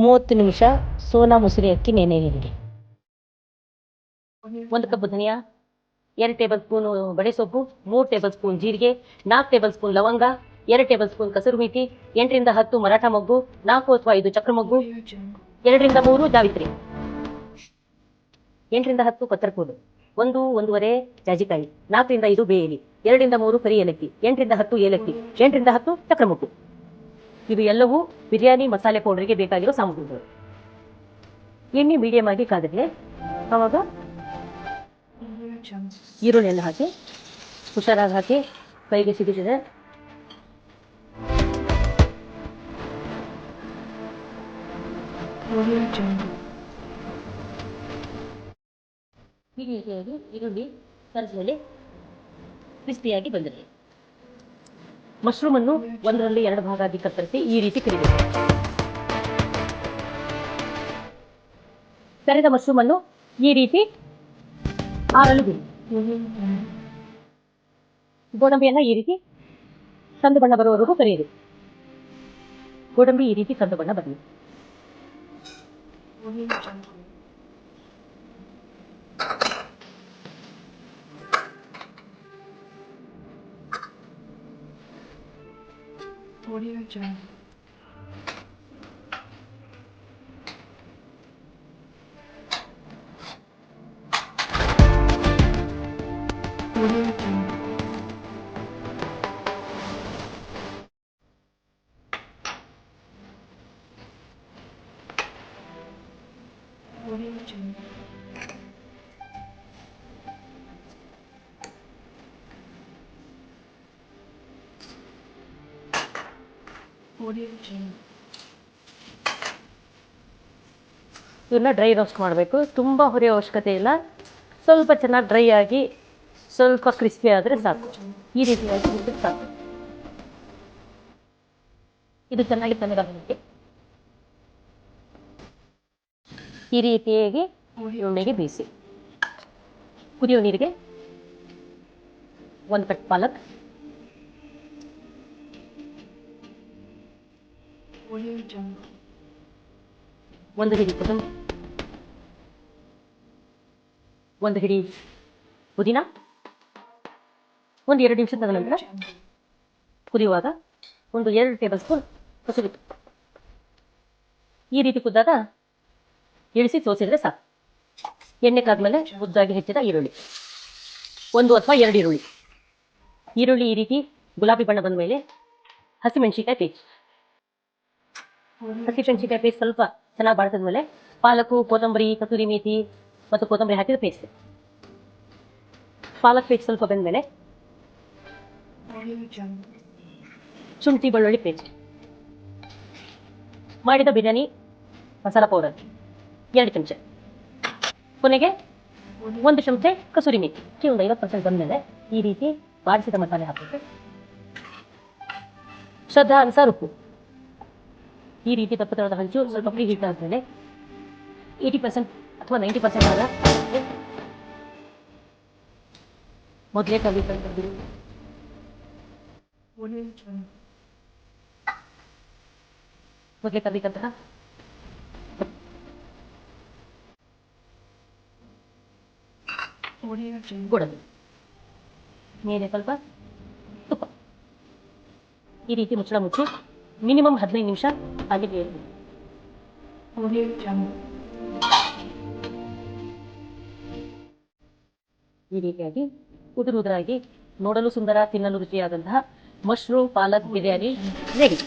30 ನಿಮಿಷ ಸೋನಾ ಮುಸುರಿ ಅಕ್ಕಿ ನೆನೆ ಇಡಿ. 1 ಕಪ್ ಧನಿಯಾ, 2 ಟೇಬಲ್ ಸ್ಪೂನ್ ಬಡೆ ಸೊಪ್ಪು, 3 ಟೇಬಲ್ ಸ್ಪೂನ್ ಜೀರಿಗೆ, 4 ಟೇಬಲ್ ಸ್ಪೂನ್ ಲವಂಗ, 2 ಟೇಬಲ್ ಸ್ಪೂನ್ ಕಸೂರಿ ಮೇಥಿ, 8 ರಿಂದ 10 ಮರಾಠ ಮೊಗ್ಗು, 4 ಅಥವಾ 5 ಚಕ್ರ ಮೊಗ್ಗು, 2 ರಿಂದ 3 ಜಾವಿತ್ರಿ, 8 ರಿಂದ 10 ಪತ್ರಕೂಡು, 1-1.5 ಜಾಜಿಕಾಯಿ, 4 ರಿಂದ 5 ಬೇ ಎಲೆ, 2 ರಿಂದ 3 ಕರಿ ಏಲಕ್ಕಿ, 8 ರಿಂದ 10 ಏಲಕ್ಕಿ, 8 ರಿಂದ 10 ಚಕ್ರ ಮೊಗ್ಗು. ಇದು ಎಲ್ಲವೂ ಬಿರಿಯಾನಿ ಮಸಾಲೆ ಪೌಡರ್ಗೆ ಬೇಕಾಗಿರೋ ಸಾಮಗ್ರಿಗಳು. ಎಣ್ಣೆ ಮೀಡಿಯಂ ಆಗಿ ಕಾದಿರಲಿ. ಆವಾಗ ಈರುಳ್ಳಿಯನ್ನು ಹಾಕಿ ಹುಷಾರಾಗಿ ಹಾಕಿ ಕೈಗೆ ಸಿಗುತ್ತದೆ. ಈ ರೀತಿಯಾಗಿ ಈರುಳ್ಳಿ ಕರಿದಲ್ಲಿ ಕ್ರಿಸ್ಪಿಯಾಗಿ ಬಂದಿದೆ. ಮಶ್ರೂಮ್ ಅನ್ನು 1ರಲ್ಲಿ 2 ಭಾಗ ಆಗಿ ಕತ್ತರಿಸಿ ಈ ರೀತಿ ಕರಿಬೇಕು. ಕರಿದ ಮಶ್ರೂಮ್ ಅನ್ನು ಈ ರೀತಿ ಆರಲು ಬಿಡಿ. ಗೋಡಂಬಿಯನ್ನ ಈ ರೀತಿ ಕಂದು ಬಣ್ಣ ಬರುವವರೆಗೂ ಕರಿಯಿರಿ. ಗೋಡಂಬಿ ಈ ರೀತಿ ಕಂದು ಬಣ್ಣ ಬರಲಿ. ಇವನ್ನ ಡ್ರೈ ರೋಸ್ಟ್ ಮಾಡಬೇಕು. ತುಂಬ ಹುರಿಯೋ ಅವಶ್ಯಕತೆ ಇಲ್ಲ. ಸ್ವಲ್ಪ ಚೆನ್ನಾಗಿ ಡ್ರೈ ಆಗಿ ಸ್ವಲ್ಪ ಕ್ರಿಸ್ಪಿ ಆದರೆ ಸಾಕು. ಈ ರೀತಿಯಾಗಿ ಹುರಿದ್ರೆ ಸಾಕು. ಇದು ಚೆನ್ನಾಗಿ ತಣ್ಣಗಾಗಲಿಕ್ಕೆ ಈ ರೀತಿಯಾಗಿ ಎಣ್ಣೆಗೆ ಬೇಯಿಸಿ. ಕುದಿಯೋ ನೀರಿಗೆ 1 ಕಟ್ ಪಾಲಕ್, 1 ಹಿಡಿ ಕೊತ್ತಂಬರಿ, 1 ಹಿಡಿ ಪುದೀನ, 1-2 ನಿಮಿಷದ ನಂತರ ಕುದಿಯುವಾಗ 1-2 ಟೇಬಲ್ ಸ್ಪೂನ್ ಕಸೂರಿ. ಈ ರೀತಿ ಕುದ್ದಾಗ ಇಳಿಸಿ ಸೋಸಿದ್ರೆ ಸಾಕು. ಎಣ್ಣೆ ಕಾದ್ಮೇಲೆ ಉದ್ದಾಗಿ ಹೆಚ್ಚಿದ ಈರುಳ್ಳಿ, 1 ಅಥವಾ 2 ಈರುಳ್ಳಿ. ಈರುಳ್ಳಿ ಈ ರೀತಿ ಗುಲಾಬಿ ಬಣ್ಣ ಬಂದ ಮೇಲೆ ಹಸಿಮೆಣಸಿಕಾಯಿ ಪೇಸ್ಟ್. ಹಸಿಮೆಣಸಿಕಾಯಿ ಪೇಸ್ಟ್ ಸ್ವಲ್ಪ ಚೆನ್ನಾಗಿ ಬಾಡಿಸಿದ ಮೇಲೆ ಪಾಲಕು, ಕೊತ್ತಂಬರಿ, ಕಸೂರಿ ಮೇಥಿ ಮತ್ತು ಕೊತ್ತಂಬರಿ ಹಾಕಿದ ಪೇಸ್ಟ್. ಪಾಲಕ್ ಪೇಸ್ಟ್ ಸ್ವಲ್ಪ ಬೆಂದಮೇಲೆ ಶುಂಠಿ ಬೆಳ್ಳುಳ್ಳಿ ಪೇಸ್ಟ್, ಮಾಡಿದ ಬಿರಿಯಾನಿ ಮಸಾಲ ಪೌಡರ್ 2 ಚಮಚ, ಕೊನೆಗೆ 1 ಚಮಚ ಕಸೂರಿ ಮೇಥಿ. ಒಂದು 50% ಬಂದಮೇಲೆ ಈ ರೀತಿ ಬಾಡಿಸಿದ ಮಸಾಲೆ ಹಾಕಬೇಕು. ಶ್ರದ್ಧಾ ಅನುಸಾರ ಉಪ್ಪು. ಈ ರೀತಿ ದಪ್ಪ ತಳದ ಹಂಚು ಸ್ವಲ್ಪ ಫ್ರೀ ಹೀಟ್ ಆದಮೇಲೆ 80% ಅಥವಾ 90% ಆದ ಮೊದಲೇ ಕಲಿಕಂತಹ ಗೋಡಂಬಿ ಮೇಲೆ ಸ್ವಲ್ಪ ತುಪ್ಪ. ಈ ರೀತಿ ಮುಚ್ಚಳ ಮುಚ್ಚಿ ಮಿನಿಮಮ್ 15 ನಿಮಿಷ ಹಾಗೆ ಬೇಯಬೇಕು. ಈ ರೀತಿಯಾಗಿ ಉದುರಾಗಿ ನೋಡಲು ಸುಂದರ, ತಿನ್ನಲು ರುಚಿಯಾದಂತಹ ಮಶ್ರೂಮ್ ಪಾಲಕ್ ಬಿರಿಯಾನಿ ರೆಡಿ.